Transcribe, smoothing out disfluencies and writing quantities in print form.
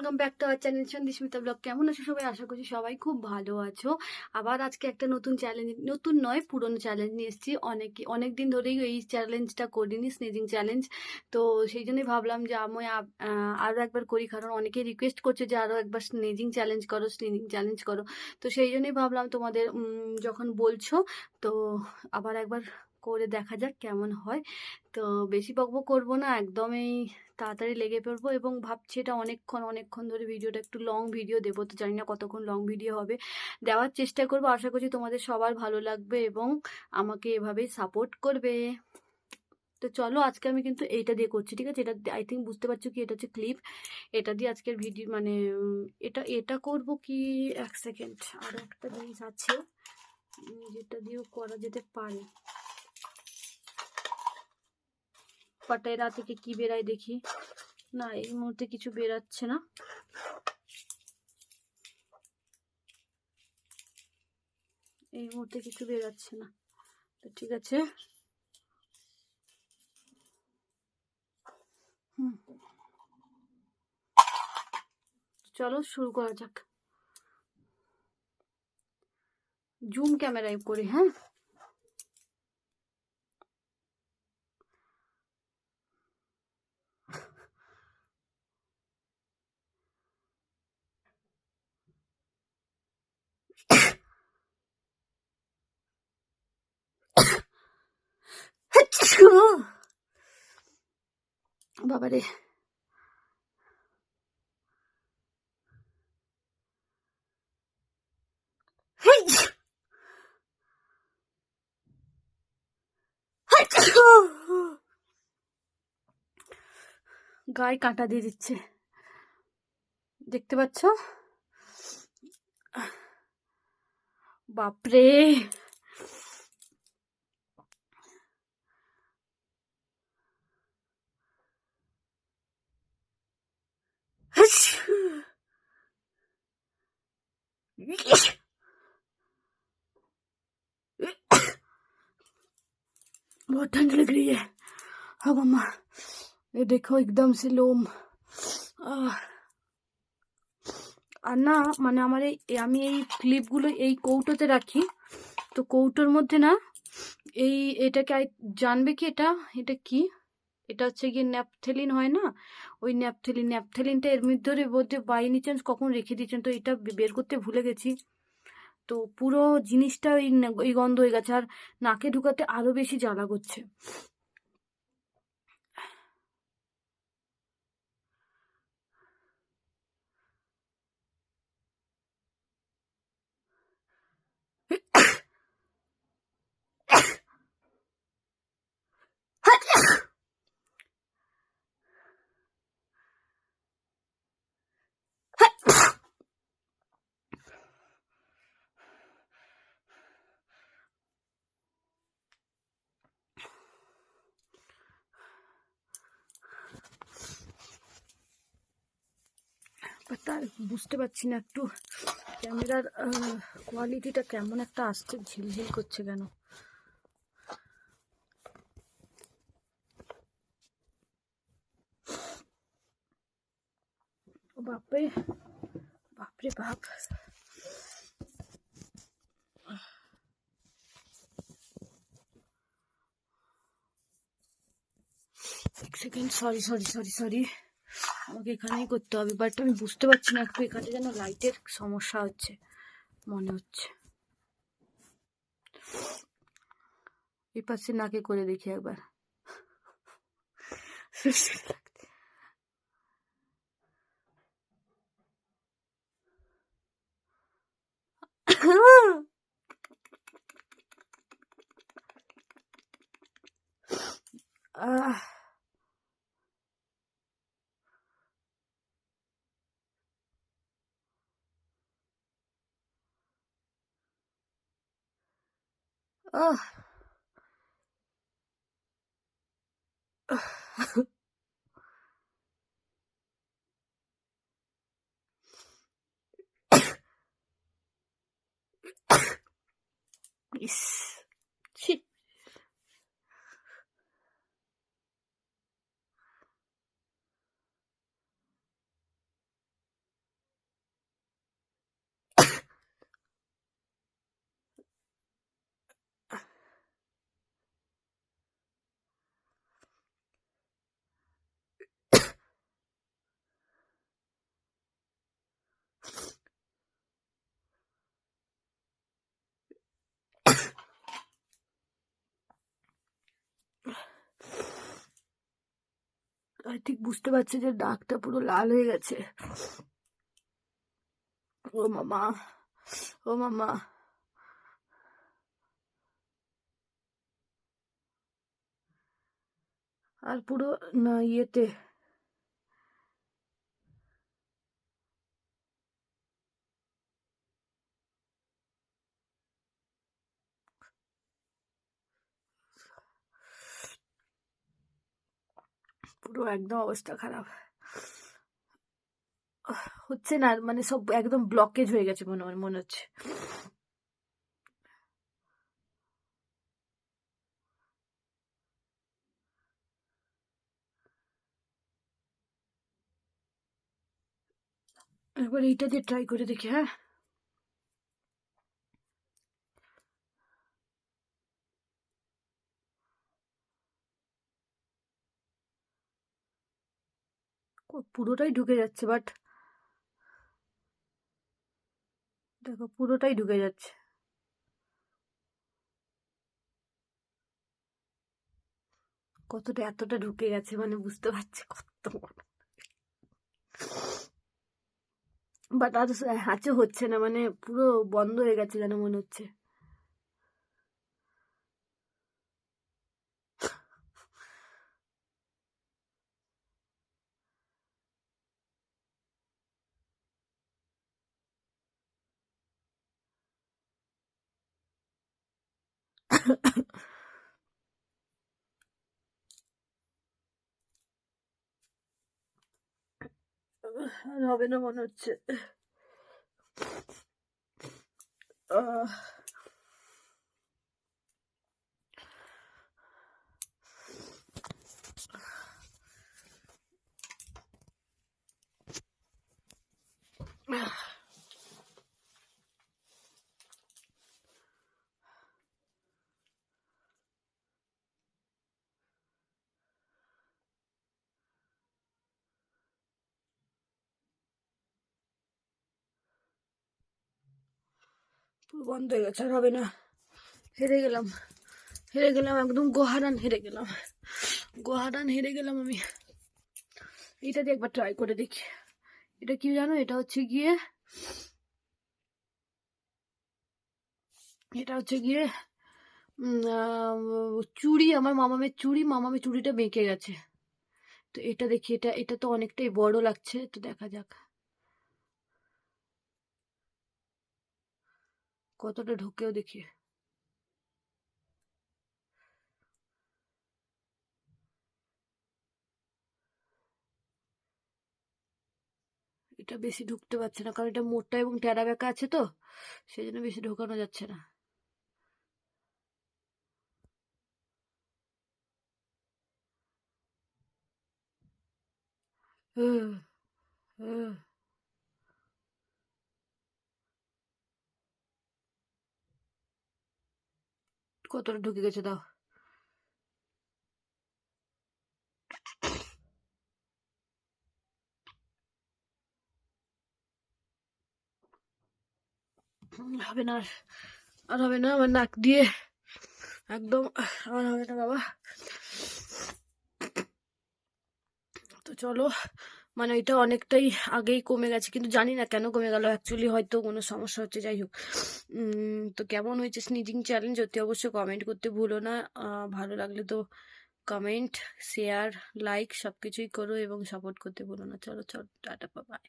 Welcome back to our channel Sandhismita blog. কেমন আছো সবাই? আশা করছি সবাই খুব ভালো আছো। আবার আজকে একটা নতুন চ্যালেঞ্জ, নতুন নয় পুরনো চ্যালেঞ্জ নিয়ে এসেছি। অনেক দিন ধরেই এই চ্যালেঞ্জটা করিনি, স্নেজিং চ্যালেঞ্জ। তো সেই জন্যই ভাবলাম যে আমি আরও একবার করি, কারণ অনেকে রিকোয়েস্ট করছে যে আরও একবার স্নেজিং চ্যালেঞ্জ করো, স্নেজিং চ্যালেঞ্জ করো। তো সেই জন্যই ভাবলাম তোমাদের যখন বলছো তো আবার একবার করে দেখা যাক কেমন হয়। তো বেশি বকবক করবো না, একদমই তাড়াতাড়ি লেগে পড়বো। এবং ভাবছি এটা অনেকক্ষণ ধরে ভিডিওটা একটু লং ভিডিও দেবো, তো জানি না কতক্ষণ লং ভিডিও হবে, দেওয়ার চেষ্টা করবো। আশা করছি তোমাদের সবার ভালো লাগবে এবং আমাকে এভাবেই সাপোর্ট করবে। তো চলো, আজকে আমি কিন্তু এইটা দিয়ে করছি, ঠিক আছে? এটা আই থিঙ্ক বুঝতে পারছো কি, এটা হচ্ছে ক্লিপ। এটা দিয়ে আজকের ভিডিও মানে এটা করব কি, এক সেকেন্ড, আরও একটা জিনিস আছে যেটা দিয়েও করা যেতে পারে। পাটেরা থেকে কি বেরায় দেখি। না, এই মুহূর্তে কিছু বেরাচ্ছে না। এই মুহূর্তে কিছু বেরাচ্ছে না, তো ঠিক আছে। চলো শুরু করা যাক। জুম ক্যামেরায় করি, হ্যাঁ। বাবারে, গায়ে কাঁটা দিয়ে দিচ্ছে, দেখতে পাচ্ছ? বাপরে, बहुत ठंड लग रही है। हाँ मम्मा, ये देखो एकदम से लोम। আর না, মানে আমার আমি এই ক্লিপগুলো এই কৌটোতে রাখি, তো কৌটোর মধ্যে না এটাকে জানবে কি, এটা কি, এটা হচ্ছে গিয়ে ন্যাপথেলিন হয় না, ওই ন্যাপথেলিনটা এর মধ্যে বাই এনি চান্স কখন রেখে দিয়েছেন, তো এটা বের করতে ভুলে গেছি। তো পুরো জিনিসটা ওই গন্ধ হয়ে গেছে, আর নাকে ঢুকাতে আরো বেশি জ্বালা করছে। তার বুঝতে পারছি না, একটু ক্যামেরার কোয়ালিটিটা কেমন একটা আসছে, ঝিলঝিল করছে কেন। বাপরে বাপরে বাপ। এক সেকেন্ড, সরি, আমাকে এখানেই করতে হবে, বাট আমি বুঝতে পারছি না, একটু এখানে যেন লাইটের সমস্যা হচ্ছে মনে হচ্ছে। এই পাশে নাকে করে দেখি একবার। আহ আহ ইস, ছি। ঠিক বুঝতে পারছি যে নাকটা পুরো লাল হয়ে গেছে। ও মামা, ও মামা। আর পুরো না ইয়েতে পুরো একদম অবস্থা খারাপ। হচ্ছে না, মানে সব একদম ব্লকেজ হয়ে গেছে মনে হচ্ছে। একবার এইটা দিয়ে ট্রাই করে দেখি। হ্যাঁ, পুরোটাই ঢুকে যাচ্ছে, বাট দেখো পুরোটাই ঢুকে যাচ্ছে। কতটা এতটা ঢুকে গেছে মানে বুঝতে পারছি কত বড়। বাট আর হাঁচে হচ্ছে না, মানে পুরো বন্ধ হয়ে গেছে যেন মনে হচ্ছে। আর হবে না মনে হচ্ছে। আহ, পুরো বন্ধ হয়ে গেছে, আর হবে না। হেরে গেলাম, হেরে গেলাম, একদম গোহারান হেরে গেলাম, গোহারান হেরে গেলাম আমি। এটা দিয়ে একবার ট্রাই করে দেখি। এটা কি জানো, এটা হচ্ছে গিয়ে চুড়ি, আমার মামামের চুড়ি, মামামের চুড়িটা বেঁকে গেছে। তো এটা দেখি, এটা এটা তো অনেকটাই বড় লাগছে, তো দেখা যাক কতটা ঢোকেও দেখি। এটা বেশি ঢুকতে পারছে না, কারণ এটা মোটা এবং টেরা বেঁকা আছে, তো সেই জন্য বেশি ঢোকানো যাচ্ছে না। হুম, হুম। কতটা ঢুকে গেছে দাও। হবে না আর, আর হবে না, আমার নাক দিয়ে একদম, আর হবে না বাবা। তো চলো, মানে এটা অনেকটাই আগেই কমে গেছে, কিন্তু জানি না কেন কমে গেল, অ্যাকচুয়ালি হয়তো কোনো সমস্যা হচ্ছে, যাই হোক। তো কেমন হয়েছে স্নিজিং চ্যালেঞ্জ অতি অবশ্যই কমেন্ট করতে ভুলো না। ভালো লাগলে তো কমেন্ট, শেয়ার, লাইক সবকিছুই করো এবং সাপোর্ট করতে ভুলো না। চলো চলো, টাটা, বাই।